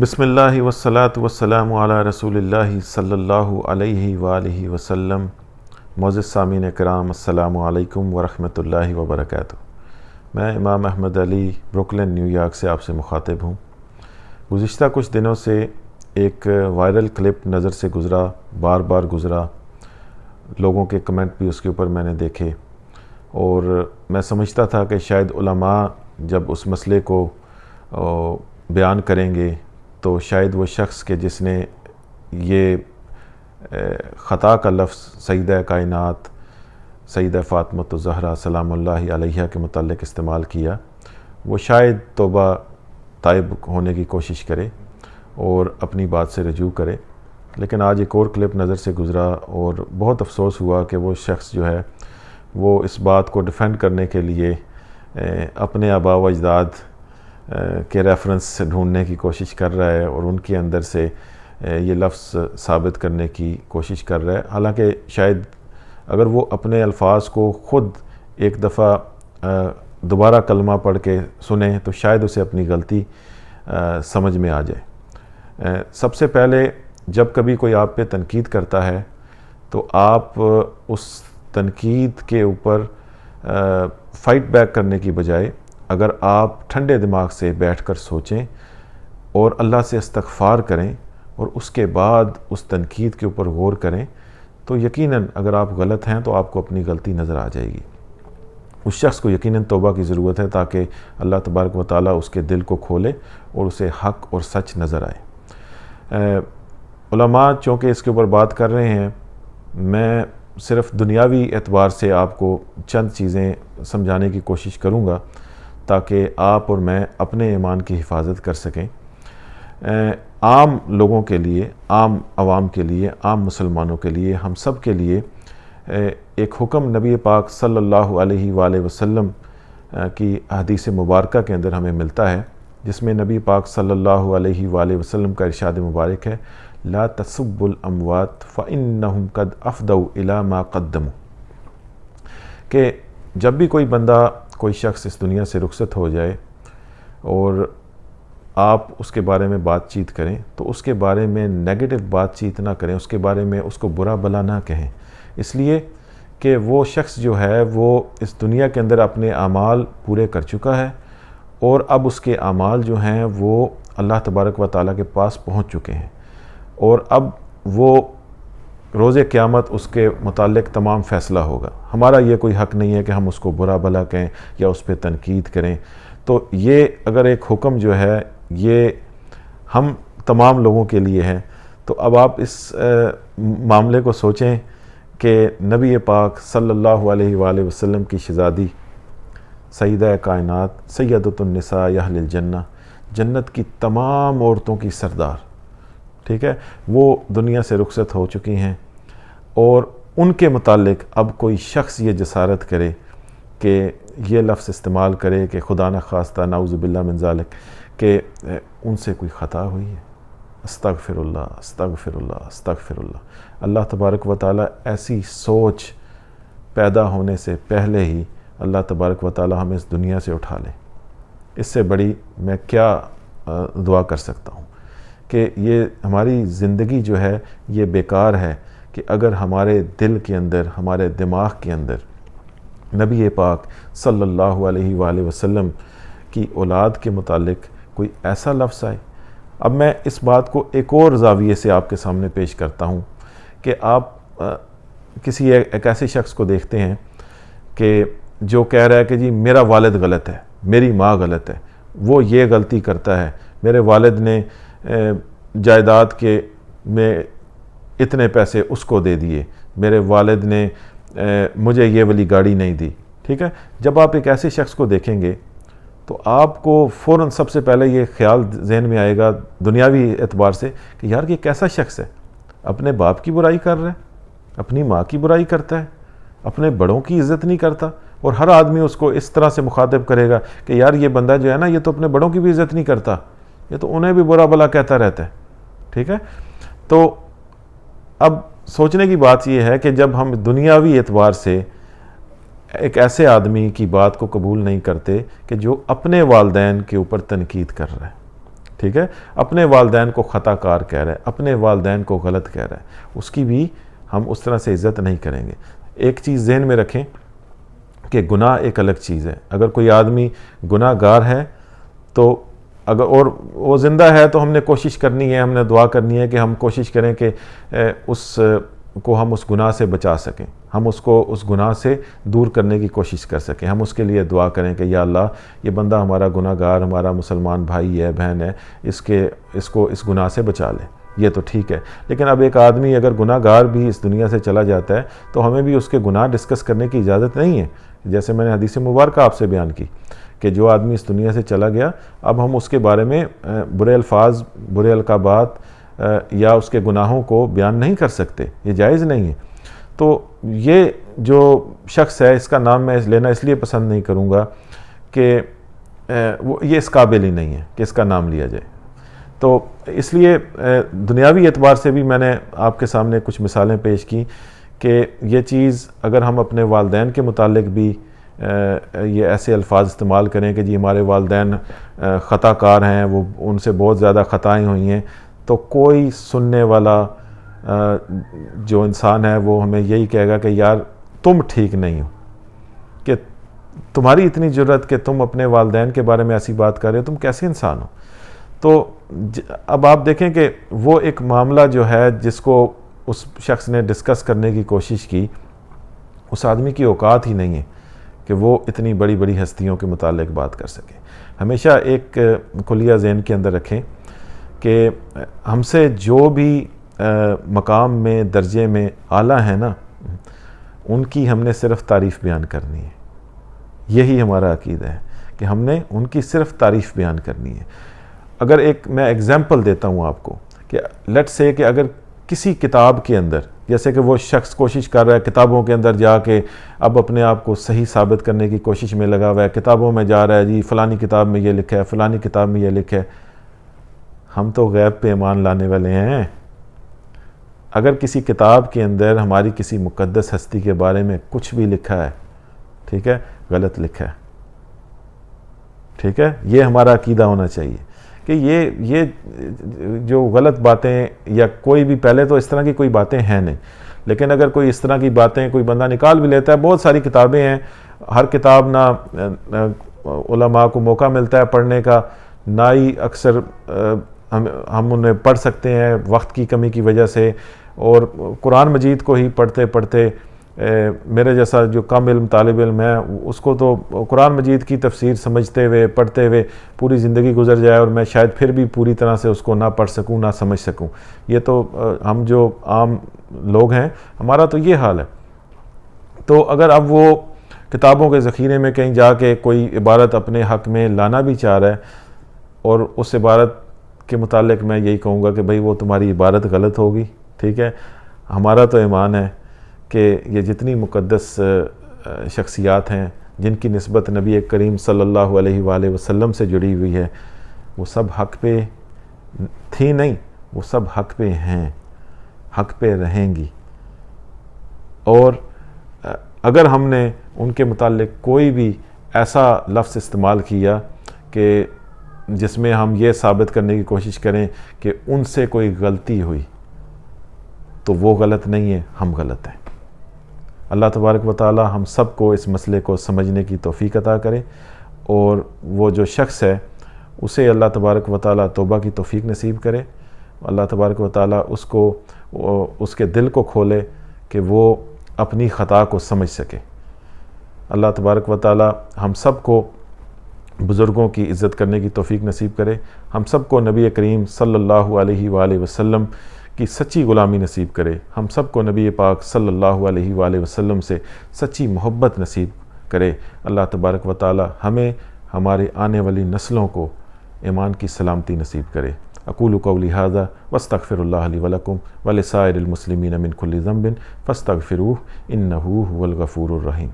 بسم اللہ والصلاة والسلام علی رسول اللہ صلی اللہ علیہ وآلہ وسلم۔ معزز سامعین کرام، السلام علیکم ورحمۃ اللہ وبرکاتہ۔ میں امام احمد علی بروکلن نیو یارک سے آپ سے مخاطب ہوں۔ گزشتہ کچھ دنوں سے ایک وائرل کلپ نظر سے گزرا، بار بار گزرا، لوگوں کے کمنٹ بھی اس کے اوپر میں نے دیکھے، اور میں سمجھتا تھا کہ شاید علماء جب اس مسئلے کو بیان کریں گے تو شاید وہ شخص کہ جس نے یہ خطا کا لفظ سیدہ کائنات سیدہ فاطمۃ الزہرا سلام اللہ علیہا کے متعلق استعمال کیا، وہ شاید توبہ تائب ہونے کی کوشش کرے اور اپنی بات سے رجوع کرے۔ لیکن آج ایک اور کلپ نظر سے گزرا اور بہت افسوس ہوا کہ وہ شخص جو ہے وہ اس بات کو ڈیفینڈ کرنے کے لیے اپنے آباء و اجداد کے ریفرنس ڈھونڈنے کی کوشش کر رہا ہے اور ان کے اندر سے یہ لفظ ثابت کرنے کی کوشش کر رہا ہے، حالانکہ شاید اگر وہ اپنے الفاظ کو خود ایک دفعہ دوبارہ کلمہ پڑھ کے سنیں تو شاید اسے اپنی غلطی سمجھ میں آ جائے۔ سب سے پہلے جب کبھی کوئی آپ پہ تنقید کرتا ہے تو آپ اس تنقید کے اوپر فائٹ بیک کرنے کی بجائے اگر آپ ٹھنڈے دماغ سے بیٹھ کر سوچیں اور اللہ سے استغفار کریں اور اس کے بعد اس تنقید کے اوپر غور کریں تو یقیناً اگر آپ غلط ہیں تو آپ کو اپنی غلطی نظر آ جائے گی۔ اس شخص کو یقیناً توبہ کی ضرورت ہے تاکہ اللہ تبارک و تعالیٰ اس کے دل کو کھولے اور اسے حق اور سچ نظر آئے۔ علماء چونکہ اس کے اوپر بات کر رہے ہیں، میں صرف دنیاوی اعتبار سے آپ کو چند چیزیں سمجھانے کی کوشش کروں گا تاکہ آپ اور میں اپنے ایمان کی حفاظت کر سکیں۔ عام لوگوں کے لیے، عام عوام کے لیے، عام مسلمانوں کے لیے، ہم سب کے لیے ایک حکم نبی پاک صلی اللہ علیہ وآلہ وسلم کی حدیث مبارکہ کے اندر ہمیں ملتا ہے، جس میں نبی پاک صلی اللہ علیہ وآلہ وسلم کا ارشاد مبارک ہے، لا تسبوا الاموات فانہم قد افضوا الی ما قدموا، کہ جب بھی کوئی بندہ، کوئی شخص اس دنیا سے رخصت ہو جائے اور آپ اس کے بارے میں بات چیت کریں تو اس کے بارے میں نیگیٹو بات چیت نہ کریں، اس کے بارے میں اس کو برا بھلا نہ کہیں، اس لیے کہ وہ شخص جو ہے وہ اس دنیا کے اندر اپنے اعمال پورے کر چکا ہے اور اب اس کے اعمال جو ہیں وہ اللہ تبارک و تعالیٰ کے پاس پہنچ چکے ہیں، اور اب وہ روز قیامت اس کے متعلق تمام فیصلہ ہوگا۔ ہمارا یہ کوئی حق نہیں ہے کہ ہم اس کو برا بھلا کہیں یا اس پہ تنقید کریں۔ تو یہ اگر ایک حکم جو ہے یہ ہم تمام لوگوں کے لیے ہے تو اب آپ اس معاملے کو سوچیں کہ نبی پاک صلی اللہ علیہ وآلہ وسلم کی شہزادی سیدہ کائنات سیدۃ النساء اہل الجنہ، جنت کی تمام عورتوں کی سردار، ٹھیک ہے، وہ دنیا سے رخصت ہو چکی ہیں، اور ان کے متعلق اب کوئی شخص یہ جسارت کرے کہ یہ لفظ استعمال کرے کہ خدا نخواستہ نعوذ باللہ من ذالک کہ ان سے کوئی خطا ہوئی ہے، استغفر اللہ استغفر اللہ استغفر اللہ۔ اللہ تبارک و تعالیٰ ایسی سوچ پیدا ہونے سے پہلے ہی اللہ تبارک و تعالیٰ ہمیں اس دنیا سے اٹھا لے، اس سے بڑی میں کیا دعا کر سکتا ہوں کہ یہ ہماری زندگی جو ہے یہ بیکار ہے کہ اگر ہمارے دل کے اندر، ہمارے دماغ کے اندر نبی پاک صلی اللہ علیہ وآلہ وسلم کی اولاد کے متعلق کوئی ایسا لفظ آئے۔ اب میں اس بات کو ایک اور زاویے سے آپ کے سامنے پیش کرتا ہوں کہ آپ کسی ایک ایسے شخص کو دیکھتے ہیں کہ جو کہہ رہا ہے کہ جی میرا والد غلط ہے، میری ماں غلط ہے، وہ یہ غلطی کرتا ہے، میرے والد نے جائیداد کے میں اتنے پیسے اس کو دے دیے، میرے والد نے مجھے یہ والی گاڑی نہیں دی، ٹھیک ہے۔ جب آپ ایک ایسے شخص کو دیکھیں گے تو آپ کو فوراً سب سے پہلے یہ خیال ذہن میں آئے گا دنیاوی اعتبار سے کہ یار یہ کیسا شخص ہے، اپنے باپ کی برائی کر رہا ہے، اپنی ماں کی برائی کرتا ہے، اپنے بڑوں کی عزت نہیں کرتا، اور ہر آدمی اس کو اس طرح سے مخاطب کرے گا کہ یار یہ بندہ جو ہے نا یہ تو اپنے بڑوں کی بھی عزت نہیں کرتا، یہ تو انہیں بھی برا بھلا کہتا رہتا ہے، ٹھیک ہے۔ تو اب سوچنے کی بات یہ ہے کہ جب ہم دنیاوی اعتبار سے ایک ایسے آدمی کی بات کو قبول نہیں کرتے کہ جو اپنے والدین کے اوپر تنقید کر رہا ہے، ٹھیک ہے، اپنے والدین کو خطا کار کہہ رہا ہے، اپنے والدین کو غلط کہہ رہا ہے، اس کی بھی ہم اس طرح سے عزت نہیں کریں گے۔ ایک چیز ذہن میں رکھیں کہ گناہ ایک الگ چیز ہے۔ اگر کوئی آدمی گناہ گار ہے تو اگر اور وہ زندہ ہے تو ہم نے کوشش کرنی ہے، ہم نے دعا کرنی ہے کہ ہم کوشش کریں کہ اس کو ہم اس گناہ سے بچا سکیں، ہم اس کو اس گناہ سے دور کرنے کی کوشش کر سکیں، ہم اس کے لیے دعا کریں کہ یا اللہ یہ بندہ ہمارا گناہ گار، ہمارا مسلمان بھائی ہے، بہن ہے، اس کو اس گناہ سے بچا لے، یہ تو ٹھیک ہے۔ لیکن اب ایک آدمی اگر گناہ گار بھی اس دنیا سے چلا جاتا ہے تو ہمیں بھی اس کے گناہ ڈسکس کرنے کی اجازت نہیں ہے، جیسے میں نے حدیث مبارکہ آپ سے بیان کی کہ جو آدمی اس دنیا سے چلا گیا اب ہم اس کے بارے میں برے الفاظ، برے القابات یا اس کے گناہوں کو بیان نہیں کر سکتے، یہ جائز نہیں ہے۔ تو یہ جو شخص ہے اس کا نام میں لینا اس لیے پسند نہیں کروں گا کہ یہ اس قابل ہی نہیں ہے کہ اس کا نام لیا جائے۔ تو اس لیے دنیاوی اعتبار سے بھی میں نے آپ کے سامنے کچھ مثالیں پیش کی کہ یہ چیز اگر ہم اپنے والدین کے متعلق بھی یہ ایسے الفاظ استعمال کریں کہ جی ہمارے والدین خطا کار ہیں، وہ ان سے بہت زیادہ خطائیں ہوئی ہیں، تو کوئی سننے والا جو انسان ہے وہ ہمیں یہی کہے گا کہ یار تم ٹھیک نہیں ہو، کہ تمہاری اتنی جرت کہ تم اپنے والدین کے بارے میں ایسی بات کر رہے ہو، تم کیسے انسان ہو۔ تو اب آپ دیکھیں کہ وہ ایک معاملہ جو ہے جس کو اس شخص نے ڈسکس کرنے کی کوشش کی، اس آدمی کی اوقات ہی نہیں ہے کہ وہ اتنی بڑی بڑی ہستیوں کے متعلق بات کر سکے۔ ہمیشہ ایک کلیہ ذہن کے اندر رکھیں کہ ہم سے جو بھی مقام میں، درجے میں اعلیٰ ہیں نا، ان کی ہم نے صرف تعریف بیان کرنی ہے۔ یہی ہمارا عقیدہ ہے کہ ہم نے ان کی صرف تعریف بیان کرنی ہے۔ اگر ایک میں ایگزامپل دیتا ہوں آپ کو کہ لیٹ سے کہ اگر کسی کتاب کے اندر، جیسے کہ وہ شخص کوشش کر رہا ہے کتابوں کے اندر جا کے اب اپنے آپ کو صحیح ثابت کرنے کی کوشش میں لگا ہوا ہے، کتابوں میں جا رہا ہے جی فلانی کتاب میں یہ لکھا ہے، فلانی کتاب میں یہ لکھا ہے۔ ہم تو غیب پہ ایمان لانے والے ہیں۔ اگر کسی کتاب کے اندر ہماری کسی مقدس ہستی کے بارے میں کچھ بھی لکھا ہے، ٹھیک ہے، غلط لکھا ہے، ٹھیک ہے، یہ ہمارا عقیدہ ہونا چاہیے کہ یہ جو غلط باتیں یا کوئی بھی، پہلے تو اس طرح کی کوئی باتیں ہیں نہیں، لیکن اگر کوئی اس طرح کی باتیں کوئی بندہ نکال بھی لیتا ہے، بہت ساری کتابیں ہیں، ہر کتاب نہ علماء کو موقع ملتا ہے پڑھنے کا، نہ ہی اکثر ہم انہیں پڑھ سکتے ہیں وقت کی کمی کی وجہ سے، اور قرآن مجید کو ہی پڑھتے پڑھتے میرے جیسا جو کم علم طالب علم ہے اس کو تو قرآن مجید کی تفسیر سمجھتے ہوئے پڑھتے ہوئے پوری زندگی گزر جائے اور میں شاید پھر بھی پوری طرح سے اس کو نہ پڑھ سکوں، نہ سمجھ سکوں۔ یہ تو ہم جو عام لوگ ہیں ہمارا تو یہ حال ہے۔ تو اگر اب وہ کتابوں کے ذخیرے میں کہیں جا کے کوئی عبارت اپنے حق میں لانا بھی چاہ رہا ہے اور اس عبارت کے متعلق میں یہی کہوں گا کہ بھئی وہ تمہاری عبارت غلط ہوگی، ٹھیک ہے۔ ہمارا تو ایمان ہے کہ یہ جتنی مقدس شخصیات ہیں جن کی نسبت نبی کریم صلی اللہ علیہ وآلہ وسلم سے جڑی ہوئی ہے، وہ سب حق پہ تھی نہیں، وہ سب حق پہ ہیں، حق پہ رہیں گی۔ اور اگر ہم نے ان کے متعلق کوئی بھی ایسا لفظ استعمال کیا کہ جس میں ہم یہ ثابت کرنے کی کوشش کریں کہ ان سے کوئی غلطی ہوئی، تو وہ غلط نہیں ہے، ہم غلط ہیں۔ اللہ تبارک و تعالی ہم سب کو اس مسئلے کو سمجھنے کی توفیق عطا کرے، اور وہ جو شخص ہے اسے اللہ تبارک و تعالی توبہ کی توفیق نصیب کرے، اللہ تبارک و تعالی اس کے دل کو کھولے کہ وہ اپنی خطا کو سمجھ سکے۔ اللہ تبارک و تعالی ہم سب کو بزرگوں کی عزت کرنے کی توفیق نصیب کرے، ہم سب کو نبی کریم صلی اللہ علیہ وآلہ وسلم کی سچی غلامی نصیب کرے، ہم سب کو نبی پاک صلی اللہ علیہ وآلہ وسلم سے سچی محبت نصیب کرے۔ اللہ تبارک و تعالی ہمیں، ہمارے آنے والی نسلوں کو ایمان کی سلامتی نصیب کرے۔ اقول قولی ھذا واستغفر اللہ لی ولکم ولسائر المسلمین من کل ذنب فاستغفروہ انہ ھو الغفور الرحیم۔